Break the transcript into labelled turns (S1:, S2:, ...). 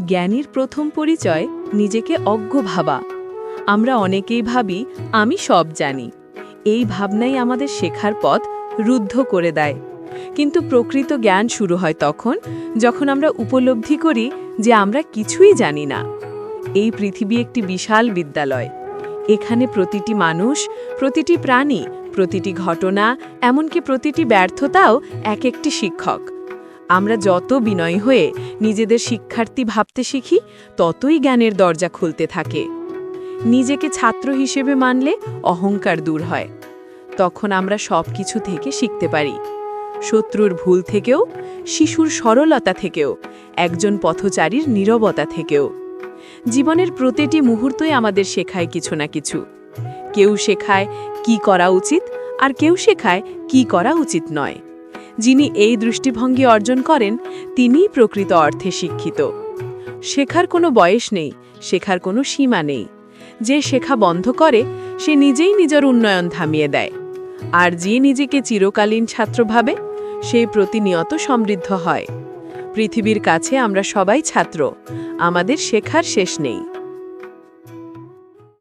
S1: জ্ঞানীর প্রথম পরিচয় নিজেকে অজ্ঞ ভাবা। আমরা অনেকেই ভাবি আমি সব জানি। এই ভাবনাই আমাদের শেখার পথ রুদ্ধ করে দেয়। কিন্তু প্রকৃত জ্ঞান শুরু হয় তখন যখন আমরা উপলব্ধি করি যে আমরা কিছুই জানি না। এই পৃথিবী একটি বিশাল বিদ্যালয়। এখানে প্রতিটি মানুষ, প্রতিটি প্রাণী, প্রতিটি ঘটনা, এমনকি প্রতিটি ব্যর্থতাও এক একটি শিক্ষক। আমরা যত বিনয়ী হয়ে নিজেদের শিক্ষার্থী ভাবতে শিখি, ততই জ্ঞানের দরজা খুলতে থাকে। নিজেকে ছাত্র হিসেবে মানলে অহংকার দূর হয়। তখন আমরা সব কিছু থেকে শিখতে পারি। শত্রুর ভুল থেকেও, শিশুর সরলতা থেকেও, একজন পথচারীর নীরবতা থেকেও। জীবনের প্রতিটি মুহূর্তই আমাদের শেখায় কিছু না কিছু। কেউ শেখায় কি করা উচিত, আর কেউ শেখায় কি করা উচিত নয়। যিনি এই দৃষ্টিভঙ্গি অর্জন করেন, তিনিই প্রকৃত অর্থে শিক্ষিত। শেখার কোনো বয়স নেই, শেখার কোনো সীমা নেই। যে শেখা বন্ধ করে, সে নিজেই নিজের উন্নয়ন থামিয়ে দেয়। আর যে নিজেকে চিরকালীন ছাত্র ভাবে, সে প্রতিনিয়ত সমৃদ্ধ হয়। পৃথিবীর কাছে আমরা সবাই ছাত্র, আমাদের শেখার শেষ নেই।